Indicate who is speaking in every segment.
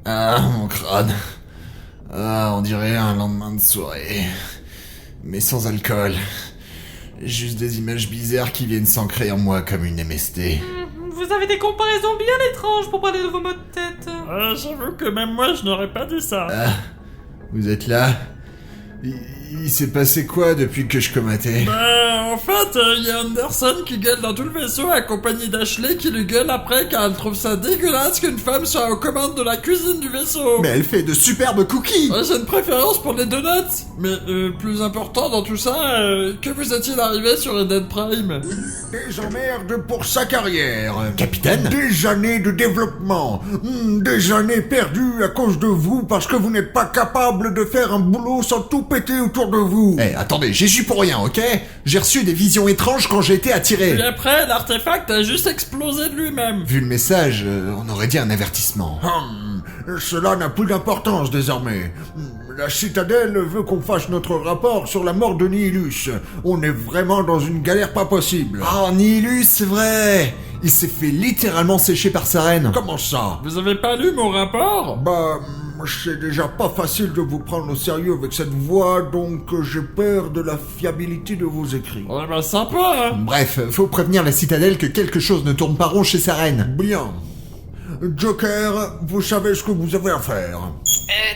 Speaker 1: Mon crâne. On dirait un lendemain de soirée. Mais sans alcool. Juste des images bizarres qui viennent s'ancrer en moi comme une MST.
Speaker 2: Vous avez des comparaisons bien étranges pour parler de vos maux de tête.
Speaker 3: J'avoue que même moi je n'aurais pas dit ça.
Speaker 1: Vous êtes là ? Il s'est passé quoi depuis que je comatais ?
Speaker 3: En fait, il y a Anderson qui gueule dans tout le vaisseau accompagné d'Ashley qui lui gueule après car elle trouve ça dégueulasse qu'une femme soit aux commandes de la cuisine du vaisseau.
Speaker 1: Mais elle fait de superbes cookies !
Speaker 3: J'ai une préférence pour les donuts. Mais plus important dans tout ça, que vous est-il arrivé sur Eden Prime ?
Speaker 4: Des emmerdes pour sa carrière.
Speaker 1: Capitaine ?
Speaker 4: Des années de développement. Des années perdues à cause de vous parce que vous n'êtes pas capable de faire un boulot sans tout péter autour de vous.
Speaker 1: Attendez, j'y suis pour rien, ok ? J'ai reçu des visions étranges quand j'ai été attiré.
Speaker 3: Et après, l'artefact a juste explosé de lui-même.
Speaker 1: Vu le message, on aurait dit un avertissement.
Speaker 4: Cela n'a plus d'importance désormais. La citadelle veut qu'on fasse notre rapport sur la mort de Nihilus. On est vraiment dans une galère pas possible.
Speaker 1: Nihilus, c'est vrai ! Il s'est fait littéralement sécher par sa reine.
Speaker 4: Comment ça ?
Speaker 3: Vous avez pas lu mon rapport ?
Speaker 4: C'est déjà pas facile de vous prendre au sérieux avec cette voix, donc j'ai peur de la fiabilité de vos écrits.
Speaker 3: Sympa, hein.
Speaker 1: Bref, faut prévenir la citadelle que quelque chose ne tourne pas rond chez sa reine.
Speaker 4: Bien. Joker, vous savez ce que vous avez à faire.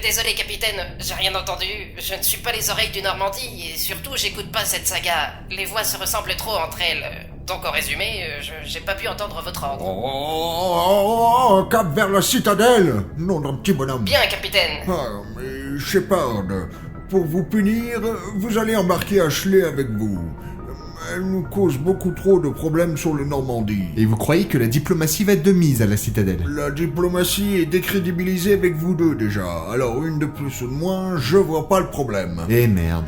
Speaker 5: Désolé capitaine, j'ai rien entendu. Je ne suis pas les oreilles du Normandie et surtout j'écoute pas cette saga. Les voix se ressemblent trop entre elles. Donc en résumé, j'ai pas pu entendre votre ordre.
Speaker 4: Cap vers la citadelle. Nom d'un petit bonhomme.
Speaker 5: Bien capitaine.
Speaker 4: Mais Shepard, pour vous punir, vous allez embarquer Ashley avec vous. Elle nous cause beaucoup trop de problèmes sur le Normandie.
Speaker 1: Et vous croyez que la diplomatie va être de mise à la citadelle ?
Speaker 4: La diplomatie est décrédibilisée avec vous deux déjà. Alors une de plus ou de moins, je vois pas le problème.
Speaker 1: Eh merde.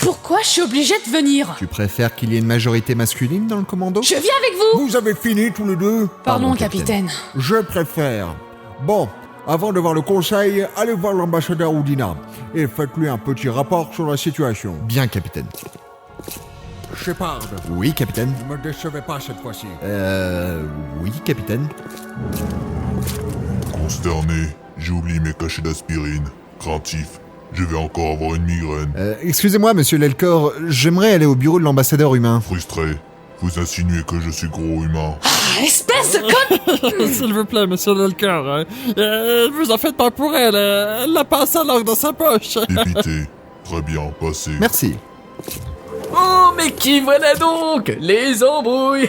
Speaker 6: Pourquoi je suis obligée de venir ?
Speaker 1: Tu préfères qu'il y ait une majorité masculine dans le commando ?
Speaker 6: Je viens avec vous !
Speaker 4: Vous avez fini tous les deux ?
Speaker 6: Pardon, capitaine.
Speaker 4: Je préfère. Bon, avant de voir le conseil, allez voir l'ambassadeur Udina et faites-lui un petit rapport sur la situation.
Speaker 1: Bien, capitaine.
Speaker 4: Shepard,
Speaker 1: Oui, capitaine.
Speaker 4: ne me décevez pas cette fois-ci.
Speaker 1: Oui, capitaine.
Speaker 7: Consterné, j'ai oublié mes cachets d'aspirine. Craintif, je vais encore avoir une migraine.
Speaker 1: Excusez-moi, monsieur Lelcor, j'aimerais aller au bureau de l'ambassadeur humain.
Speaker 7: Frustré, vous insinuez que je suis gros humain.
Speaker 6: Espèce de conne!
Speaker 3: S'il vous plaît, monsieur Lelcor, vous en faites pas pour elle, elle n'a pas sa langue dans sa poche.
Speaker 7: Dépité. Très bien, passez.
Speaker 1: Merci.
Speaker 8: Oh, mais qui voilà donc? Les embrouilles.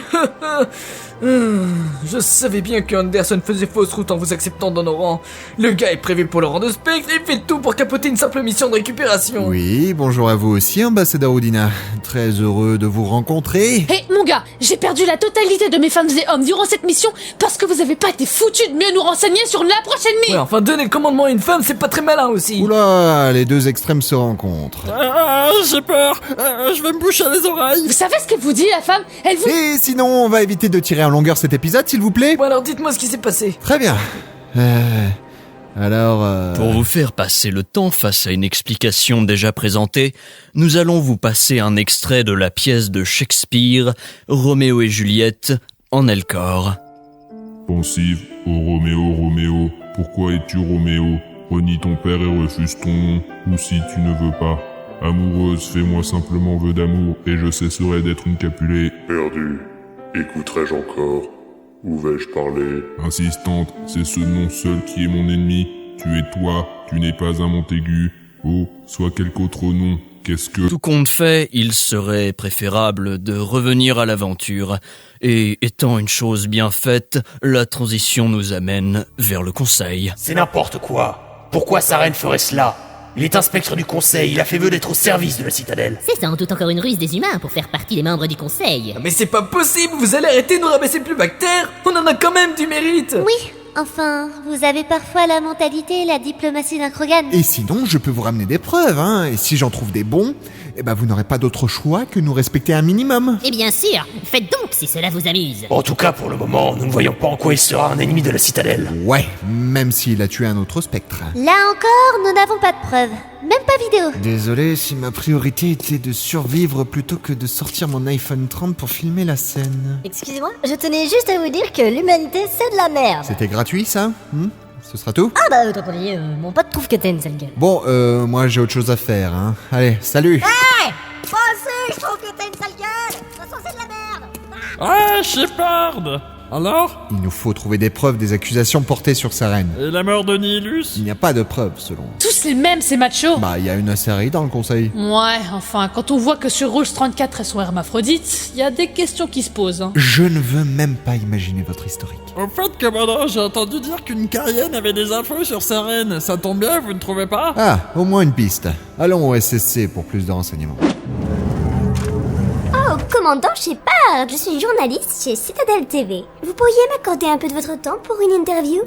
Speaker 8: Je savais bien qu'Anderson faisait fausse route en vous acceptant dans nos rangs. Le gars est prévu pour le rang de spectre et il fait tout pour capoter une simple mission de récupération.
Speaker 1: Oui, bonjour à vous aussi, ambassadeur Udina. Très heureux de vous rencontrer.
Speaker 6: Hé, mon gars, j'ai perdu la totalité de mes femmes et hommes durant cette mission parce que vous avez pas été foutus de mieux nous renseigner sur la prochaine mise.
Speaker 8: Ouais, enfin, donner le commandement à une femme, c'est pas très malin aussi.
Speaker 1: Oula, les deux extrêmes se rencontrent.
Speaker 3: J'ai peur, je vais me boucher les oreilles.
Speaker 6: Vous savez ce qu'elle vous dit, la femme? Elle vous...
Speaker 1: Et sinon, on va éviter de tirer en longueur cet épisode, s'il vous plaît.
Speaker 8: Bon alors, dites-moi ce qui s'est passé.
Speaker 1: Très bien.
Speaker 9: Pour vous faire passer le temps face à une explication déjà présentée, nous allons vous passer un extrait de la pièce de Shakespeare, Roméo et Juliette, en Elcor.
Speaker 7: Pensive, ô Roméo, Roméo, pourquoi es-tu Roméo? Renie ton père et refuse ton nom, ou si tu ne veux pas. Amoureuse, fais-moi simplement vœu d'amour, et je cesserai d'être une Capulet. Perdu, écouterai-je encore? Où vais-je parler? Insistante, c'est ce nom seul qui est mon ennemi. Tu es toi, tu n'es pas un Montaigu. Oh, soit quelque autre nom. Qu'est-ce que...
Speaker 9: Tout compte fait, il serait préférable de revenir à l'aventure. Et étant une chose bien faite, la transition nous amène vers le conseil.
Speaker 10: C'est n'importe quoi. Pourquoi sa reine ferait cela? Il est inspecteur du conseil, il a fait vœu d'être au service de la citadelle.
Speaker 11: C'est sans doute encore une ruse des humains pour faire partie des membres du conseil.
Speaker 8: Mais c'est pas possible, vous allez arrêter de nous rabaisser plus bactère. On en a quand même du mérite.
Speaker 12: Oui, enfin, vous avez parfois la mentalité et la diplomatie d'un Krogan.
Speaker 1: Et sinon, je peux vous ramener des preuves, hein. Et si j'en trouve des bons, eh ben vous n'aurez pas d'autre choix que nous respecter un minimum.
Speaker 11: Et bien sûr, faites donc si cela vous amuse.
Speaker 10: En tout cas, pour le moment, nous ne voyons pas en quoi il sera un ennemi de la citadelle.
Speaker 1: Ouais, même s'il a tué un autre spectre.
Speaker 12: Là encore, nous n'avons pas de preuves. Même pas vidéo.
Speaker 1: Désolé si ma priorité était de survivre plutôt que de sortir mon iPhone 30 pour filmer la scène.
Speaker 12: Excusez-moi, je tenais juste à vous dire que l'humanité, c'est de la merde.
Speaker 1: C'était gratuit, ça Ce sera tout?
Speaker 12: Ah bah, autant qu'on y est, mon pote trouve que t'es une sale gueule.
Speaker 1: Bon, moi j'ai autre chose à faire, hein. Allez, salut.
Speaker 12: Hey, moi aussi, je trouve que t'es une sale gueule. De toute façon, c'est de la merde.
Speaker 3: Ah, Shepard! Alors?
Speaker 1: Il nous faut trouver des preuves des accusations portées sur sa reine.
Speaker 3: Et la mort de Nihilus?
Speaker 1: Il n'y a pas de preuves, selon.
Speaker 6: Tous les mêmes, ces machos.
Speaker 1: Bah, il y a une série dans le conseil.
Speaker 6: Ouais, enfin, quand on voit que sur Rouge 34 elles sont hermaphrodites, il y a des questions qui se posent. Hein.
Speaker 1: Je ne veux même pas imaginer votre historique.
Speaker 3: Au fait, commandant, j'ai entendu dire qu'une Carienne avait des infos sur sa reine. Ça tombe bien, vous ne trouvez pas?
Speaker 1: Ah, au moins une piste. Allons au SSC pour plus de renseignements.
Speaker 12: Oh, commandant Shepard, je suis journaliste chez Citadel TV. Vous pourriez m'accorder un peu de votre temps pour une interview?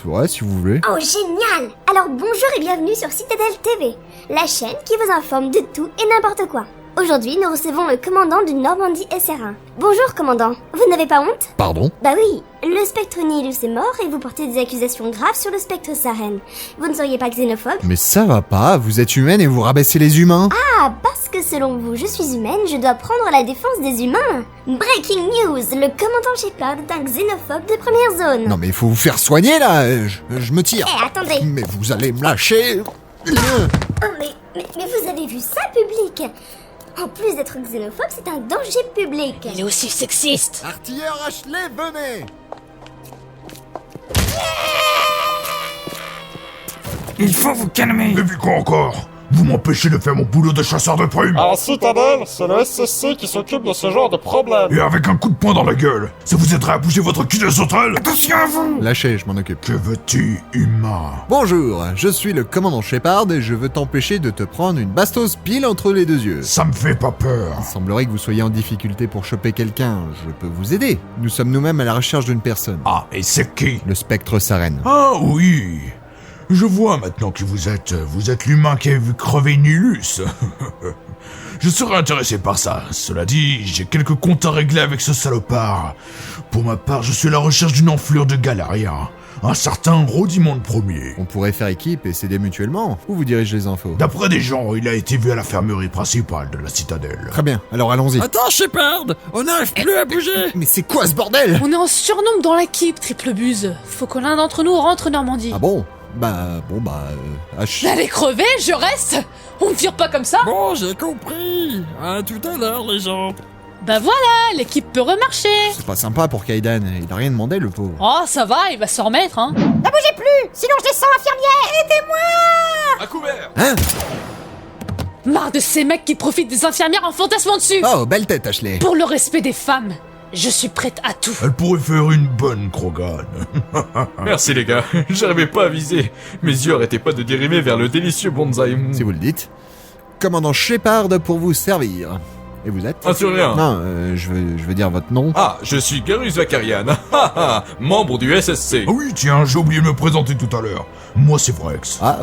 Speaker 1: Ouais, si vous voulez.
Speaker 12: Oh, génial! Alors bonjour et bienvenue sur Citadel TV, la chaîne qui vous informe de tout et n'importe quoi. Aujourd'hui, nous recevons le commandant du Normandie SR1. Bonjour, commandant. Vous n'avez pas honte?
Speaker 1: Pardon?
Speaker 12: Bah oui, le spectre Nihilus est mort et vous portez des accusations graves sur le spectre Saren. Vous ne seriez pas xénophobe?
Speaker 1: Mais ça va pas, vous êtes humaine et vous rabaissez les humains.
Speaker 12: Ah, parce que selon vous, je suis humaine, je dois prendre la défense des humains. Breaking news, le commandant Shepard est un xénophobe de première zone.
Speaker 1: Non mais il faut vous faire soigner là, je me tire.
Speaker 12: Eh, attendez.
Speaker 1: Mais vous allez me lâcher.
Speaker 12: Oh, mais vous avez vu ça, public? En plus d'être xénophobe, c'est un danger public.
Speaker 6: Il est aussi sexiste.
Speaker 1: Artilleur Ashley, venez.
Speaker 3: Il faut vous calmer.
Speaker 4: Et puis quoi encore? Vous m'empêchez de faire mon boulot de chasseur de primes.
Speaker 13: À la citadelle, c'est le SSC qui s'occupe de ce genre de problème.
Speaker 4: Et avec un coup de poing dans la gueule, ça vous aiderait à bouger votre cul de sauterelle?
Speaker 3: Attention à vous!
Speaker 1: Lâchez, je m'en occupe.
Speaker 4: Que veux-tu, humain?
Speaker 1: Bonjour, je suis le commandant Shepard et je veux t'empêcher de te prendre une bastos pile entre les deux yeux.
Speaker 4: Ça me fait pas peur.
Speaker 1: Il semblerait que vous soyez en difficulté pour choper quelqu'un. Je peux vous aider. Nous sommes nous-mêmes à la recherche d'une personne.
Speaker 4: Ah, et c'est qui?
Speaker 1: Le spectre Saren.
Speaker 4: Ah oui. Je vois maintenant qui vous êtes. Vous êtes l'humain qui a vu crever Nihilus. Je serais intéressé par ça. Cela dit, j'ai quelques comptes à régler avec ce salopard. Pour ma part, je suis à la recherche d'une enflure de Galariens. Un certain Rodimonde Ier.
Speaker 1: On pourrait faire équipe et s'aider mutuellement. Où vous dirige les infos?
Speaker 4: D'après des gens, il a été vu à l'infirmerie principale de la citadelle.
Speaker 1: Très bien, alors allons-y.
Speaker 3: Attends, Shepard! On n'arrive plus à bouger!
Speaker 1: Mais c'est quoi ce bordel?
Speaker 6: On est en surnombre dans l'équipe, triple buse. Faut que l'un d'entre nous rentre Normandie.
Speaker 1: Ah bon?
Speaker 6: Allez crever, je reste. On ne vire pas comme ça.
Speaker 3: Bon, j'ai compris. À tout à l'heure, les gens.
Speaker 6: Bah voilà, l'équipe peut remarcher.
Speaker 1: C'est pas sympa pour Kaidan, il a rien demandé le pauvre.
Speaker 6: Oh, ça va, il va se remettre, hein.
Speaker 12: Ne bougez plus, sinon je descends infirmière. Aidez-moi!
Speaker 13: À couvert.
Speaker 1: Hein?
Speaker 6: Marre de ces mecs qui profitent des infirmières en fantasmant dessus.
Speaker 1: Oh, belle tête, Ashley.
Speaker 6: Pour le respect des femmes, je suis prête à tout.
Speaker 4: Elle pourrait faire une bonne Krogan.
Speaker 13: Merci les gars, j'arrivais pas à viser. Mes yeux arrêtaient pas de dériver vers le délicieux bonsaï.
Speaker 1: Si vous le dites. Commandant Shepard pour vous servir. Et vous êtes?
Speaker 13: Assurien.
Speaker 1: Non, je veux dire votre nom.
Speaker 13: Ah, je suis Garus Vakarian, membre du SSC.
Speaker 4: Ah oui, tiens, j'ai oublié de me présenter tout à l'heure. Moi, c'est Vrex.
Speaker 1: Ah,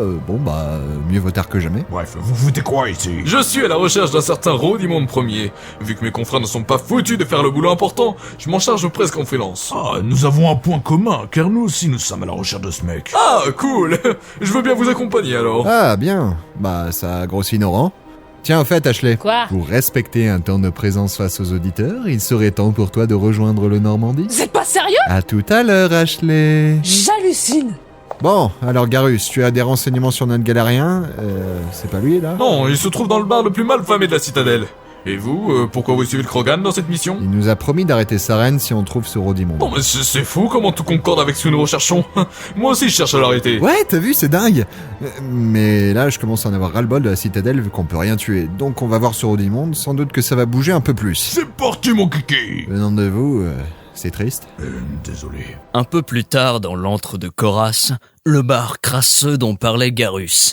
Speaker 1: mieux vaut tard que jamais.
Speaker 4: Bref, vous foutez quoi ici?
Speaker 13: Je suis à la recherche d'un certain Rodimonde Ier. Vu que mes confrères ne sont pas foutus de faire le boulot important, je m'en charge presque en freelance.
Speaker 4: Ah, nous avons un point commun, car nous aussi nous sommes à la recherche de ce mec.
Speaker 13: Ah, cool. Je veux bien vous accompagner alors.
Speaker 1: Ah, bien. Bah, ça grossit nos rangs. Tiens, au fait, Ashley.
Speaker 6: Quoi?
Speaker 1: Pour respecter un temps de présence face aux auditeurs, il serait temps pour toi de rejoindre le Normandie.
Speaker 6: Vous êtes pas sérieux?
Speaker 1: À tout à l'heure, Ashley.
Speaker 6: J'hallucine.
Speaker 1: Bon, alors Garus, tu as des renseignements sur notre galérien? C'est pas lui, là?
Speaker 13: Non, il se trouve dans le bar le plus mal famé de la citadelle. Et vous, pourquoi vous suivez le Krogan dans cette mission?
Speaker 1: Il nous a promis d'arrêter Saren si on trouve ce Rodimonde.
Speaker 13: Bon, mais c'est fou comment tout concorde avec ce que nous recherchons. Moi aussi je cherche à l'arrêter.
Speaker 1: Ouais, t'as vu, c'est dingue. Mais là, je commence à en avoir ras-le-bol de la citadelle vu qu'on peut rien tuer. Donc on va voir ce Rodimonde, sans doute que ça va bouger un peu plus.
Speaker 4: C'est parti, mon kiki.
Speaker 1: Venant de vous, c'est triste.
Speaker 4: Désolé.
Speaker 9: Un peu plus tard dans l'antre de Koras, le bar crasseux dont parlait Garus.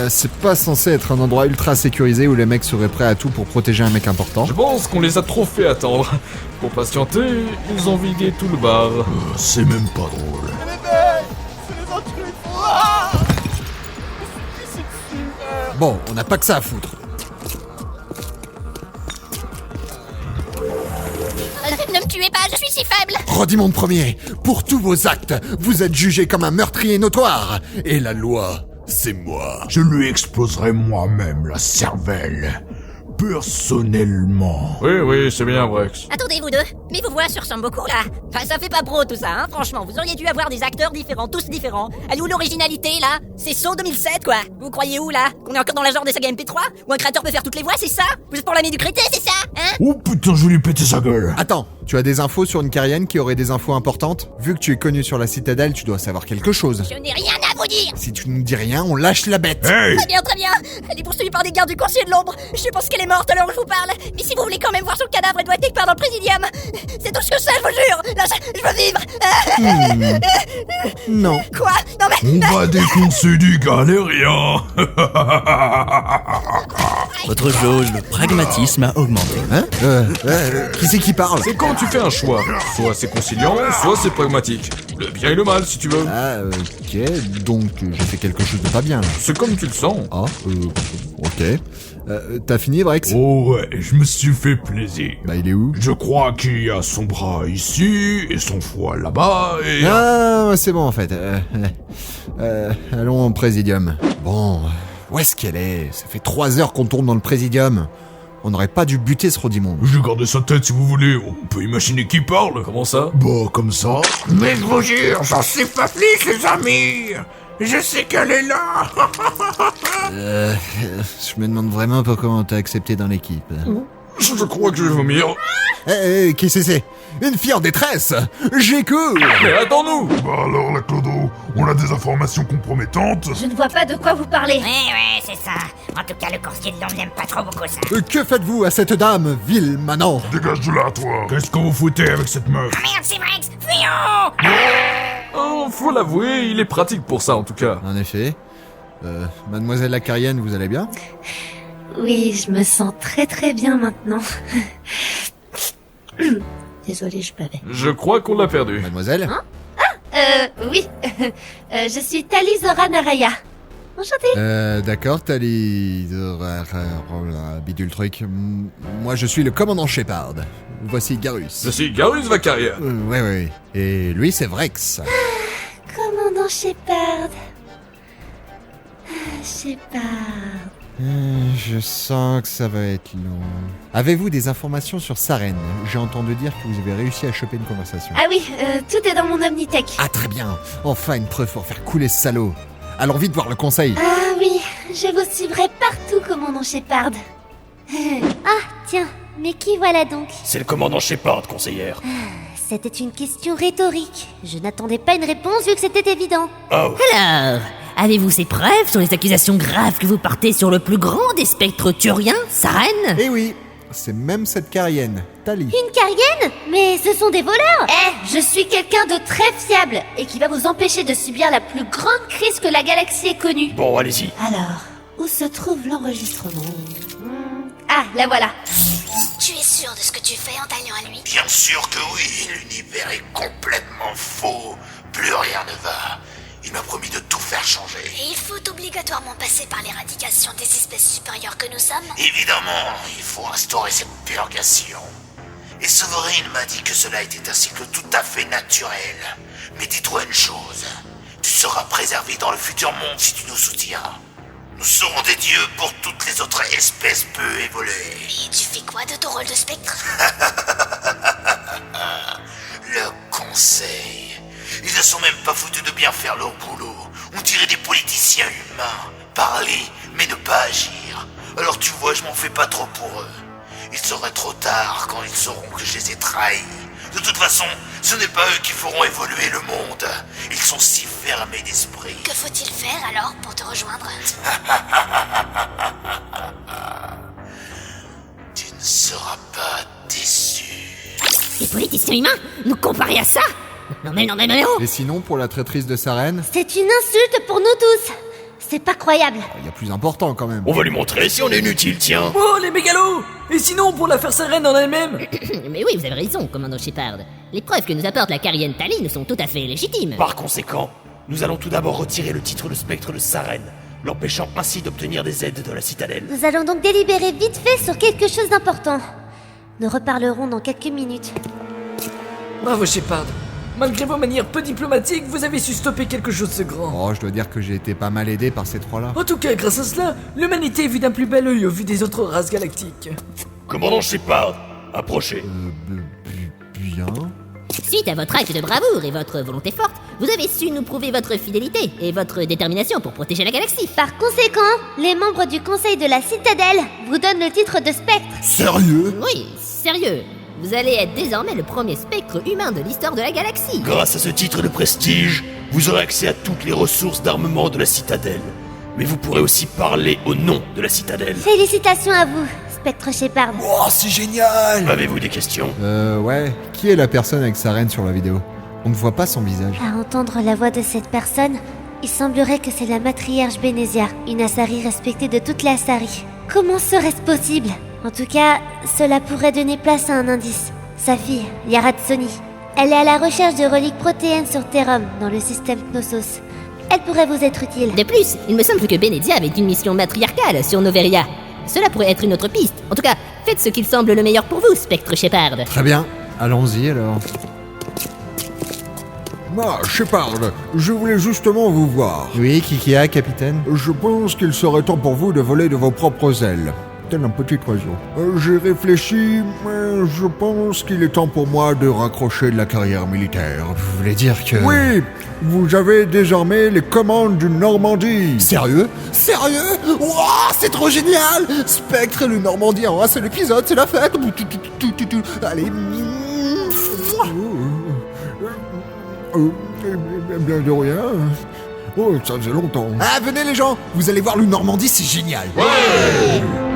Speaker 1: C'est pas censé être un endroit ultra sécurisé où les mecs seraient prêts à tout pour protéger un mec important.
Speaker 13: Je pense qu'on les a trop fait attendre. Pour patienter, ils ont vidé tout le bar.
Speaker 4: C'est même pas drôle.
Speaker 1: Bon, on n'a pas que ça à foutre.
Speaker 11: Ne me tuez pas, je suis si faible.
Speaker 1: Rodimond Ier, pour tous vos actes, vous êtes jugé comme un meurtrier notoire. Et la loi, c'est moi.
Speaker 4: Je lui exploserai moi-même la cervelle. Personnellement.
Speaker 13: Oui, c'est bien, Brex.
Speaker 11: Attendez, vous deux, mais vos voix se ressemblent beaucoup là. Enfin, ça fait pas pro tout ça, hein, franchement. Vous auriez dû avoir des acteurs différents, tous différents. Elle est où l'originalité là? C'est Saw 2007 quoi. Vous croyez où là? Qu'on est encore dans la genre des sagas MP3? Où un créateur peut faire toutes les voix, c'est ça? Vous êtes pour la médiocrité, c'est ça? Hein?
Speaker 4: Oh putain, je vais lui péter sa gueule.
Speaker 1: Attends, tu as des infos sur une Carienne qui aurait des infos importantes? Vu que tu es connu sur la citadelle, tu dois savoir quelque chose.
Speaker 11: Je n'ai rien à vous dire.
Speaker 1: Si tu nous dis rien, on lâche la bête.
Speaker 4: Hey!
Speaker 11: Très bien. Elle est poursuivie par des gardes du Conseil de l'Ombre. Je pense qu'elle est morte à l'heure où je vous parle. Mais si vous voulez quand même voir son cadavre, elle doit être quelque part dans le Présidium. C'est tout ce que je sais, je vous jure. Là, je veux vivre.
Speaker 1: Non.
Speaker 11: Quoi? Non mais...
Speaker 4: On va défoncer du galérien.
Speaker 9: Votre jauge de pragmatisme a augmenté.
Speaker 1: Hein? Qui c'est qui parle?
Speaker 13: C'est quand tu fais un choix. Soit c'est conciliant, soit c'est pragmatique. Le bien et le mal, si tu veux.
Speaker 1: Ah, ok, donc j'ai fait quelque chose de pas bien là.
Speaker 13: C'est comme tu le sens.
Speaker 1: Ah, ok. T'as fini, Brex?
Speaker 4: Oh ouais, je me suis fait plaisir.
Speaker 1: Bah, il est où?
Speaker 4: Je crois qu'il y a son bras ici, et son foie là-bas, et...
Speaker 1: Ah, c'est bon en fait. Allons au Présidium. Bon, où est-ce qu'elle est? Ça fait 3 heures qu'on tourne dans le Présidium. On n'aurait pas dû buter ce Rodimond.
Speaker 4: Je garde sa tête si vous voulez, on peut imaginer qu'il parle.
Speaker 13: Comment ça?
Speaker 4: Bah, comme ça.
Speaker 14: Mais je vous jure, j'en sais pas plus, les amis. Je sais qu'elle est là.
Speaker 1: Je me demande vraiment pas comment t'as accepté dans l'équipe.
Speaker 13: Je crois que je vais vomir.
Speaker 1: Qui c'est? Une fille en détresse. J'écoute.
Speaker 13: Mais attends-nous.
Speaker 7: Bah alors, la Clodo, on a des informations compromettantes?
Speaker 6: Je ne vois pas de quoi vous parlez.
Speaker 11: Ouais, c'est ça. En tout cas, le Conseil de l'Ombre n'aime pas trop beaucoup ça.
Speaker 1: Que faites-vous à cette dame, vil manant?
Speaker 7: Dégage de là, toi.
Speaker 4: Qu'est-ce que vous foutez avec cette meuf?
Speaker 11: Ah merde, c'est Brex. Fuyons.
Speaker 13: Oh, faut l'avouer, il est pratique pour ça en tout cas.
Speaker 1: En effet. Mademoiselle la Carienne, vous allez bien?
Speaker 6: Oui, je me sens très très bien maintenant. Désolée, je bavais.
Speaker 13: Je crois qu'on l'a perdu.
Speaker 1: Mademoiselle?
Speaker 6: Oui. Je suis Tali Zora Naraya. Enchantée.
Speaker 1: D'accord, Tali... bidule truc. Moi, je suis le commandant Shepard. Voici Garus.
Speaker 13: Je suis Garus Vacaria.
Speaker 1: Ouais. Et lui, c'est Vrex.
Speaker 6: Commandant Shepard.
Speaker 1: Je sens que ça va être long. Avez-vous des informations sur Saren? J'ai entendu dire que vous avez réussi à choper une conversation.
Speaker 6: Ah oui, tout est dans mon Omnitech.
Speaker 1: Ah, très bien. Enfin, une preuve pour faire couler ce salaud. Allons vite voir le conseil.
Speaker 6: Ah oui, je vous suivrai partout, commandant Shepard.
Speaker 12: Ah, tiens, mais qui voilà donc?
Speaker 10: C'est le commandant Shepard, conseillère.
Speaker 12: C'était une question rhétorique. Je n'attendais pas une réponse vu que c'était évident.
Speaker 10: Oh.
Speaker 11: Alors, avez-vous ces preuves sur les accusations graves que vous portez sur le plus grand des spectres turiens, Saren?
Speaker 1: Eh oui, c'est même cette Carienne, Tali.
Speaker 12: Une Carienne? Mais ce sont des voleurs!
Speaker 6: Je suis quelqu'un de très fiable et qui va vous empêcher de subir la plus grande crise que la galaxie ait connue.
Speaker 10: Bon, allez-y.
Speaker 6: Alors, où se trouve l'enregistrement? Ah, la voilà.
Speaker 12: Tu es sûr de ce que tu fais en t'alliant à lui?
Speaker 14: Bien sûr que oui, l'univers est complètement faux. Plus rien ne va. Il m'a promis de tout faire changer.
Speaker 12: Et il faut obligatoirement passer par l'éradication des espèces supérieures que nous sommes?
Speaker 14: Évidemment, il faut instaurer cette purgation. Et Sovereign m'a dit que cela était un cycle tout à fait naturel. Mais dis-toi une chose, tu seras préservé dans le futur monde si tu nous soutiens. Nous serons des dieux pour toutes les autres espèces peu évoluées.
Speaker 12: Et tu fais quoi de ton rôle de spectre?
Speaker 14: Le conseil. Ils ne sont même pas foutus de bien faire leur boulot. On dirait des politiciens humains. Parler, mais ne pas agir. Alors tu vois, je m'en fais pas trop pour eux. Il sera trop tard quand ils sauront que je les ai trahis. De toute façon, ce n'est pas eux qui feront évoluer le monde. Ils sont si fermés d'esprit.
Speaker 12: Que faut-il faire alors pour te rejoindre?
Speaker 14: Tu ne seras pas déçu.
Speaker 11: Des politiciens humains? Nous comparer à ça? Non mais oh.
Speaker 1: Et sinon, pour la traîtrise de sa reine,
Speaker 12: C'est une insulte pour nous tous. C'est pas croyable.
Speaker 1: il y a plus important quand même.
Speaker 10: On va lui montrer si on est inutile, tiens.
Speaker 8: Oh, les mégalos! Et sinon, pour la faire sa reine en elle-même?
Speaker 11: Mais oui, vous avez raison, commandant Shepard. Les preuves que nous apporte la Carienne Tallinn sont tout à fait légitimes.
Speaker 10: Par conséquent, nous allons tout d'abord retirer le titre de spectre de sa reine, l'empêchant ainsi d'obtenir des aides de la citadelle.
Speaker 12: Nous allons donc délibérer vite fait sur quelque chose d'important. Nous reparlerons dans quelques minutes.
Speaker 8: Bravo, Shepard. Malgré vos manières peu diplomatiques, vous avez su stopper quelque chose de grand.
Speaker 1: Oh, je dois dire que j'ai été pas mal aidé par ces trois-là.
Speaker 8: En tout cas, grâce à cela, l'humanité est vue d'un plus bel œil au vu des autres races galactiques.
Speaker 10: Commandant Shepard, approchez.
Speaker 1: Bien.
Speaker 11: Suite à votre acte de bravoure et votre volonté forte, vous avez su nous prouver votre fidélité et votre détermination pour protéger la galaxie.
Speaker 12: Par conséquent, les membres du conseil de la citadelle vous donnent le titre de spectre.
Speaker 1: Sérieux?
Speaker 11: Oui, sérieux. Vous allez être désormais le premier spectre humain de l'histoire de la galaxie.
Speaker 10: Grâce à ce titre de prestige, vous aurez accès à toutes les ressources d'armement de la citadelle. Mais vous pourrez aussi parler au nom de la citadelle.
Speaker 12: Félicitations à vous, Spectre Shepard.
Speaker 1: Oh, c'est génial!
Speaker 10: Avez-vous des questions?
Speaker 1: Ouais. Qui est la personne avec sa reine sur la vidéo? On ne voit pas son visage.
Speaker 12: À entendre la voix de cette personne, il semblerait que c'est la matriarche Benezia, une Asari respectée de toute la Asari. Comment serait-ce possible? En tout cas, cela pourrait donner place à un indice. Sa fille, Yara Tsoni. Elle est à la recherche de reliques protéennes sur Terrum, dans le système Knossos. Elle pourrait vous être utile.
Speaker 11: De plus, il me semble que Benezia avait une mission matriarcale sur Noveria. Cela pourrait être une autre piste. En tout cas, faites ce qu'il semble le meilleur pour vous, Spectre Shepard.
Speaker 1: Très bien. Allons-y alors.
Speaker 15: Shepard, je voulais justement vous voir.
Speaker 1: Oui, Kikia, capitaine?
Speaker 15: Je pense qu'il serait temps pour vous de voler de vos propres ailes. Tel un petit oiseau. J'ai réfléchi, mais je pense qu'il est temps pour moi de raccrocher de la carrière militaire.
Speaker 1: Vous voulez dire que...
Speaker 15: Oui, vous avez désormais les commandes du Normandie.
Speaker 1: Sérieux? Sérieux? Wouah, c'est trop génial! Spectre et le Normandie en un seul épisode, c'est la fête! Allez...
Speaker 15: Bien de rien. Oh, ça faisait longtemps.
Speaker 1: Ah, venez les gens! Vous allez voir le Normandie, c'est génial!
Speaker 10: Ouais!